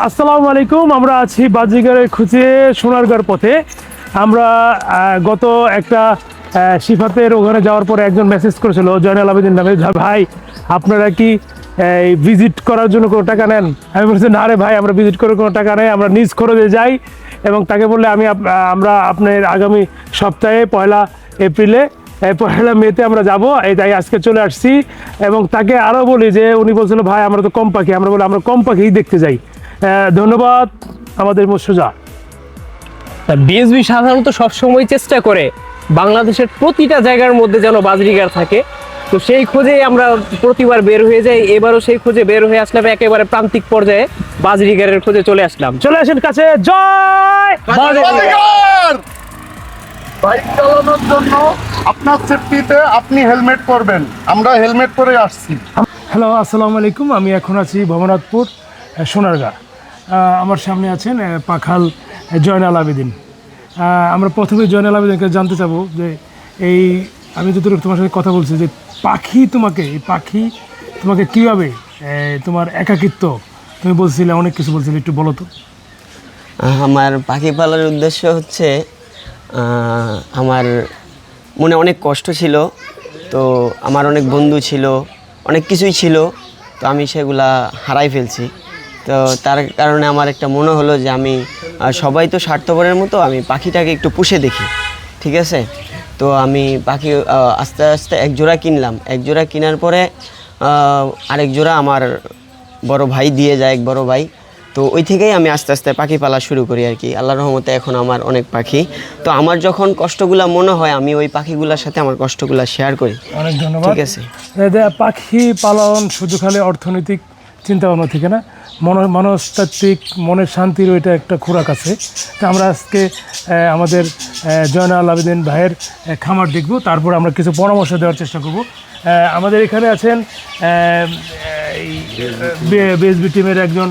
আসসালামু আলাইকুম। আমরা আছি বাজিগারের খুঁজে সোনারগাঁর পথে। আমরা গত একটা সিফাতের ওখানে যাওয়ার পরে একজন মেসেজ করেছিল জয়নাল আবেদিন নামে, ভাই আপনারা কি এই ভিজিট করার জন্য কোনো টাকা নেন? আমি বলছি না রে ভাই, আমরা ভিজিট করে কোনো টাকা নেই, আমরা নিজ খরচে যাই। এবং তাকে বললে আমরা আপনার আগামী সপ্তাহে 1 এপ্রিলে 1 মেতে আমরা যাবো, এই তাই আজকে চলে আসছি। এবং তাকে আরও বলি যে উনি বলছিল ভাই আমরা তো কম পাখি, আমরা বলি আমরা কম পাখিই দেখতে যাই। ধন্যবাদ আমাদের মুর্শিদা। বিএসবি সাধারণত সবসময় চেষ্টা করে বাংলাদেশের প্রতিটা জায়গার মধ্যে যেন বাজরিগার থাকে, তো সেই খোঁজেই আমরা প্রতিবার বের হয়ে যাই। এবারও সেই খোঁজে বের হয়ে আসলাম, একেবারে প্রান্তিক পর্যায়ে বাজরিগারের খোঁজে চলে আসলাম। চলে আসেন কাছে। জয় বাজিগার! বাইক চালানোর জন্য আপনার সেফটিতে আপনি হেলমেট পরবেন। আমরা হেলমেট পরে আসছি। হ্যালো, আসসালামু আলাইকুম। আমি এখন আছি ভবনাথপুর সোনারগাঁ। আমার সামনে আছেন পাখাল জয়নাল আবেদিন। আমরা প্রথমে জয়নাল আবেদিনকে জানতে চাবো যে এই আমি যতটুকু তোমার সাথে কথা বলছি যে এই পাখি তোমাকে কীভাবে তোমার একাকিত্ব তুমি বলছিলে, অনেক কিছু বলছিলে, একটু বলো তো। আমার পাখি পালার উদ্দেশ্য হচ্ছে আমার মনে অনেক কষ্ট ছিল, তো আমার অনেক বন্ধু ছিল, অনেক কিছুই ছিল, তো আমি সেগুলা হারাই ফেলছি। তো তার কারণে আমার একটা মনে হলো যে আমি সবাই তো স্বার্থপরের মতো আমি পাখিটাকে একটু পুষে দেখি, ঠিক আছে। তো আমি পাখি আস্তে আস্তে এক জোড়া কিনলাম। এক জোড়া কেনার পরে আরেক জোড়া আমার বড় ভাই দিয়ে যায়, এক বড় ভাই। তো ওই থেকেই আমি আস্তে আস্তে পাখি পালা শুরু করি আর কি। আল্লাহর রহমতে এখন আমার অনেক পাখি। তো আমার যখন কষ্টগুলা মনে হয় আমি ওই পাখিগুলোর সাথে আমার কষ্টগুলা শেয়ার করি। অনেক ধন্যবাদ। ঠিক আছে। পাখি পালন শুধু খালি অর্থনৈতিক চিন্তা ভাবনা থেকে না, মনস্তাত্ত্বিক মনের শান্তির ওইটা একটা খোরাক আছে। তো আমরা আজকে আমাদের জয়নাল আবেদিন ভাইয়ের খামার দেখব, তারপর আমরা কিছু পরামর্শ দেওয়ার চেষ্টা করব। আমাদের এখানে আছেন বিএসবি টিমের একজন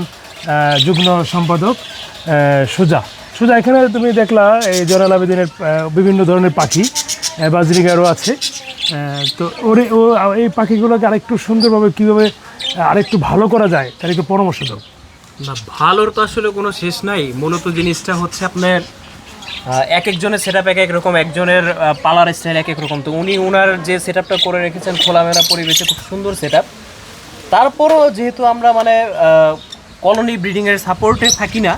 যুগ্ম সম্পাদক সুজা। এখানে তুমি দেখলা এই জয়নাল আবেদিনের বিভিন্ন ধরনের পাখি, বাজরিগারও আছে। তো ও এই পাখিগুলোকে আরেকটু সুন্দরভাবে কীভাবে আরেকটু ভালো করা যায় তার একটু পরামর্শ দাও। না, ভালোর তো আসলে কোনো শেষ নাই। মূলত জিনিসটা হচ্ছে আপনার এক একজনের সেট আপ এক এক রকম, একজনের পালার স্টাইল এক এক রকম। তো উনি ওনার যে সেট আপটা করে রেখেছেন খোলামেলা পরিবেশে, খুব সুন্দর সেট আপ। তারপরও যেহেতু আমরা মানে কলোনি ব্রিডিংয়ের সাপোর্টে থাকি না,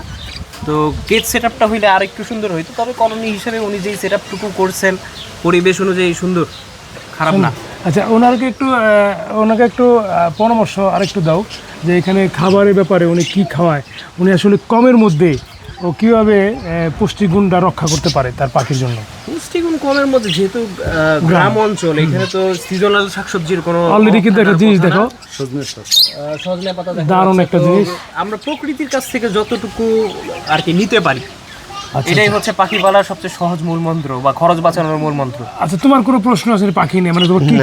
তো কেজ সেট আপটা হইলে আর একটু সুন্দর হইতো। তবে কলোনি হিসেবে উনি যেই সেট আপটুকু করছেন পরিবেশ অনুযায়ী সুন্দর, খারাপ না। আচ্ছা, ওনাকে একটু পরামর্শ আরেকটু দাও যে এখানে খাবারের ব্যাপারে উনি কি খাওয়ায়, উনি আসলে কমের মধ্যে ও কীভাবে পুষ্টিগুণটা রক্ষা করতে পারে তার পাখির জন্য। পুষ্টিগুণ কমের মধ্যে, যেহেতু গ্রাম অঞ্চল, এখানে তো সিজনাল শাকসবজির কোনো অলরেডি কিন্তু একটা জিনিস দেখো, সজনে পাতা দারুণ একটা জিনিস। আমরা প্রকৃতির কাছ থেকে যতটুকু আর কি নিতে পারি, এটাই হচ্ছে পাখি পালার সবচেয়ে সহজ মূল মন্ত্র বা খরচ বাঁচানোর মূল মন্ত্র। আচ্ছা, তোমার কোনো প্রশ্ন আছে পাখি নিয়ে? মানে তোমার কি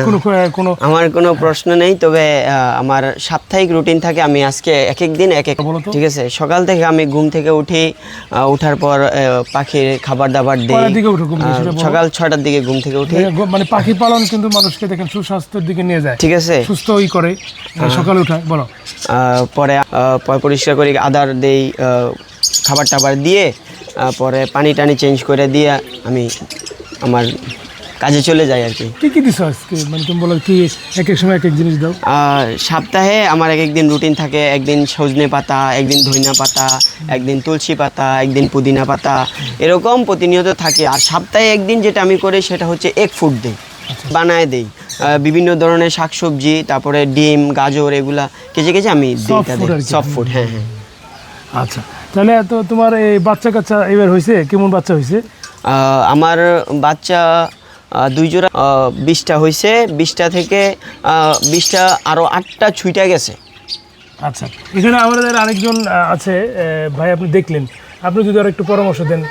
কোনো আমার কোনো প্রশ্ন নেই, তবে আমার সাপ্তাহিক রুটিন থাকে। আমি আজকে এক এক দিন এক এক, ঠিক আছে। সকাল থেকে আমি ঘুম থেকে উঠি, ওঠার পর পাখির খাবার দাবার দিই। সকাল 6টার দিকে ঘুম থেকে উঠি। মানে পাখি পালন কিন্তু মানুষকে দেখেন সুস্বাস্থ্যের দিকে নিয়ে যায়, ঠিক আছে, সুস্থই করে। সকালে উঠায় বলো, পরে পরিষ্কার করি, আদার দেই, খাবার টাবার দিয়ে পরে পানি টানি চেঞ্জ করে দিয়ে আমি আমার কাজে চলে যাই আর কি। কি দিছো আজকে? মানে তুমি বলো কি এক এক সময় এক এক জিনিস দাও? সপ্তাহে আমার এক একদিন রুটিন থাকে। একদিন সজনে পাতা, একদিন ধনিয়া পাতা, একদিন তুলসী পাতা, একদিন পুদিনা পাতা, এরকম প্রতিনিয়ত থাকে। আর সপ্তাহে একদিন যেটা আমি করি সেটা হচ্ছে এগ ফুড দিই, বানায় দিই। বিভিন্ন ধরনের শাকসবজি, তারপরে ডিম, গাজর, এগুলা কেচে আমি দিই তাদের, সফট ফুড। হ্যাঁ। আচ্ছা, তাহলে তো তোমার এই বাচ্চা কাচ্চা এবার হয়েছে? কেমন বাচ্চা হয়েছে? আমার বাচ্চা 2 জোড়া, 20টা হয়েছে। 20টা থেকে 20টা আরও 8টা ছুঁইটা গেছে। আচ্ছা, এখানে আমাদের আরেকজন আছে ভাই, আপনি দেখলেন, আপনি যদি আর একটু পরামর্শ দেন।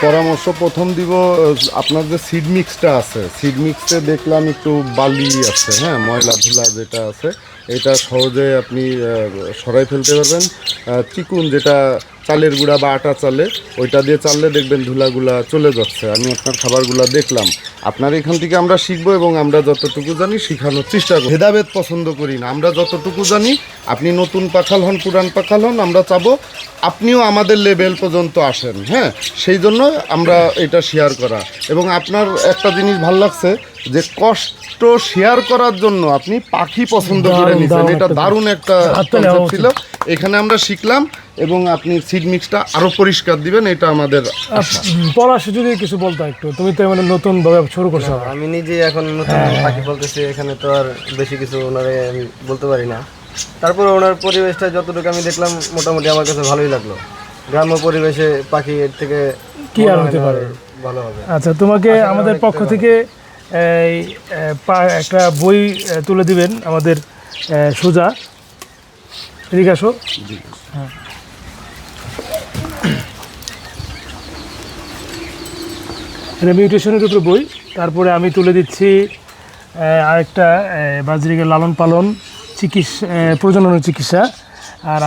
পরামর্শ প্রথম দিব, আপনার যে সিড মিক্সটা আছে, সিড মিক্সে দেখলাম একটু বালি আছে, হ্যাঁ, ময়লা ধুলা যেটা আছে, এটা সহজে আপনি সরাই ফেলতে পারবেন। চিকুন যেটা চালের গুঁড়া বা আটা চালে, ওইটা দিয়ে চাললে দেখবেন ধুলাগুলা চলে যাচ্ছে। আমি আপনার খাবারগুলা দেখলাম। আপনার এখান থেকে আমরা শিখবো এবং আমরা যতটুকু জানি শেখানোর চেষ্টা করি। ভেদাভেদ পছন্দ করি না, আমরা যতটুকু জানি, আপনি নতুন পাখাল হন পুরান পাখাল হন, আমরা চাবো আপনিও আমাদের লেভেল পর্যন্ত আসেন। হ্যাঁ, সেই জন্য আমরা এটা শেয়ার করা। এবং আপনার একটা জিনিস ভালো লাগছে যে কষ্ট শেয়ার করার জন্য আপনি পাখি পছন্দ করে নিয়েছেন, এটা দারুণ একটা কনসেপ্ট ছিল। এখানে আমরা শিখলাম এবং আপনি সিড মিক্সটা আরো পরিষ্কার দিবেন, এটা আমাদের আশা। পলাশ যদি কিছু বলতো একটু, তুমি তো মানে নতুন ভাবে শুরু করছো। আমি নিজে এখন নতুন পাখি বলতেছি, এখানে তো আর বেশি কিছু ওনারে আমি বলতে পারি না। তারপরে ওনার পরিবেশটা যতটুকু আমি দেখলাম মোটামুটি আমার কাছে ভালোই লাগলো। গ্রাম্য পরিবেশে পাখি এর থেকে কি আর হতে পারে, ভালো হবে। আচ্ছা, তোমাকে আমাদের পক্ষ থেকে এই একটা বই তুলে দিবেন আমাদের সুজা, এদিকে আসো। হ্যাঁ, এটা মিউটেশনের উপরে বই। তারপরে আমি তুলে দিচ্ছি আরেকটা বাজরিকের লালন পালন, চিকিৎসা, প্রজনন চিকিৎসা। আর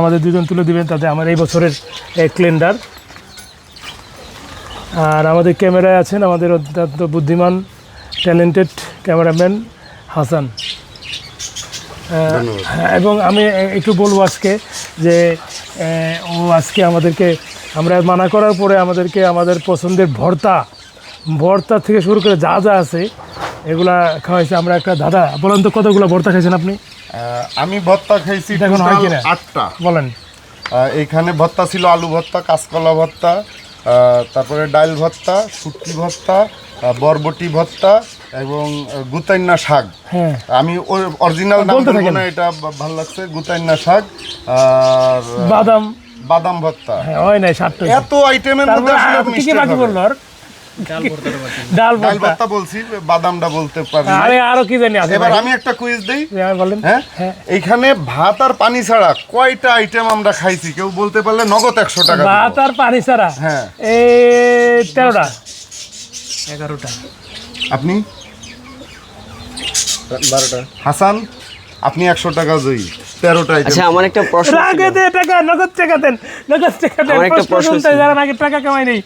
আমাদের দুজন তুলে দিবেন তাতে আমার এই বছরের ক্যালেন্ডার। আর আমাদের ক্যামেরায় আছেন আমাদের অত্যন্ত বুদ্ধিমান ট্যালেন্টেড ক্যামেরাম্যান হাসান। এবং আমি একটু বলবো আজকে যে ও আজকে আমাদেরকে, আমরা মানা করার পরে আমাদেরকে আমাদের পছন্দের ভর্তা থেকে শুরু করে যা যা আছে এগুলা খাওয়াইছে। আমরা একটা দাদা বলেন তো কতগুলো ভর্তা খাইছেন আপনি? আমি ভর্তা খাইছি দেখুন হয় কিনা 8টা। বলেন। এইখানে ভর্তা ছিল আলু ভর্তা, কাঁচকলা ভর্তা, তারপরে ডাল ভর্তা, শুটকি ভর্তা, বরবটি ভর্তা এবং গুতাইন্না শাক। হ্যাঁ, আমি ওর অরিজিনাল নাম বলবো না, এটা ভালো লাগছে, গুতাইন্না শাক আর বাদাম ভর্তা। হ্যাঁ, হয় নাই 7টা। এত আইটেমের মধ্যে আসলে আপনি কি কি বাকি বললো? আর ডাল ভর্তা বলছি, বাদামটা বলতে পারি। আরে আরো কি জানি আছে। এবার আমি একটা কুইজ দেই। বলেন। হ্যাঁ, এইখানে ভাত আর পানি ছাড়া কয়টা আইটেম আমরা খাইছি কেউ বলতে পারলে নগদ 100 টাকা দিব। ভাত আর পানি ছাড়া? হ্যাঁ, এই 13টা 11টা। আপনি 12টা। হাসান, আপনি 100 টাকা জয়ী। 13টা আইটেম। আচ্ছা, আমার একটা প্রশ্ন ছিল। আগে দে টাকা, নগদ টাকা দেন, নগদ টাকা দেন। আমার একটা প্রশ্ন ছিল। যারা আগে টাকা কামাই নেই।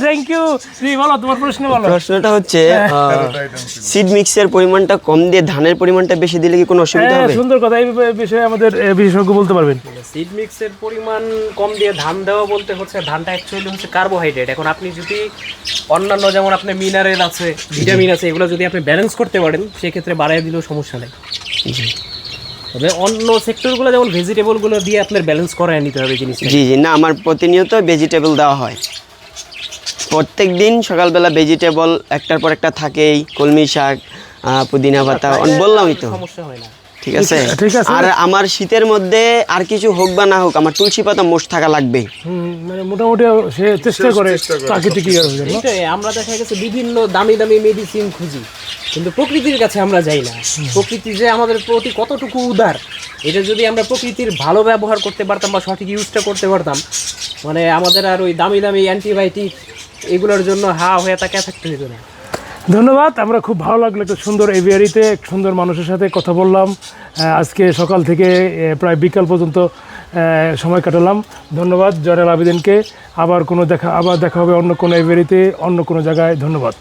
Thank you. জি বলো, তোমার প্রশ্ন বলো। প্রশ্নটা হচ্ছে 13টা আইটেম ছিল। সিড মিক্সের পরিমাণটা কম দিয়ে ধানের পরিমাণটা বেশি দিলে কি কোনো অসুবিধা হবে? সুন্দর কথা, এই বিষয়ে আমাদের বিশেষজ্ঞ বলতে পারবেন। সিড মিক্সের পরিমাণ কম দিয়ে ধান দেওয়া বলতে হচ্ছে ধানটা অ্যাকচুয়ালি হচ্ছে কার্বোহাইড্রেট। এখন আপনি যদি অন্যান্য যেমন আপনার মিনারেল আছে, ভিটামিন আছে, এগুলো যদি আপনি ব্যালেন্স করতে পারেন সেক্ষেত্রে বাড়ায় দিলেও সমস্যা নেই। তবে অন্য সেক্টরগুলো যেমন ভেজিটেবলগুলো দিয়ে আপনার ব্যালেন্স করায় নিতে হবে জিনিসটা। জি জি, না আমার প্রতিনিয়ত ভেজিটেবল দেওয়া হয়। প্রত্যেক দিন সকালবেলা ভেজিটেবল একটার পর একটা থাকেই, কলমি শাক, পুদিনা পাতা, বললামই তো, সমস্যা হয় না। ঠিক আছে। ঠিক আছে। আর আমার শীতের মধ্যে আর কিছু হোক বা না হোক আমার তুলসী পাতা মোস্ট থাকা লাগবে। মানে মোটামুটি সে চেষ্টা করে প্রাকৃতিক ইয়ের জন্য। এইটাই আমরা দেখা গেছে বিভিন্ন দামি দামি মেডিসিন খুঁজি, কিন্তু প্রকৃতির কাছে আমরা যাই না। প্রকৃতি যে আমাদের প্রতি কতটুকু উদার, এটা যদি আমরা প্রকৃতির ভালো ব্যবহার করতে পারতাম বা সঠিক ইউজটা করতে পারতাম, মানে আমাদের আর ওই দামি দামি অ্যান্টিবায়োটিক এগুলোর জন্য হয়ে থাকতে হতো না। ধন্যবাদ। আমরা খুব ভালো লাগলো, একটা সুন্দর এভিয়ারিতে সুন্দর মানুষের সাথে কথা বললাম। আজকে সকাল থেকে প্রায় বিকাল পর্যন্ত সময় কাটালাম। ধন্যবাদ জয়নাল আবেদিনকে। আবার দেখা হবে অন্য কোনো এভিয়ারিতে, অন্য কোনো জায়গায়। ধন্যবাদ।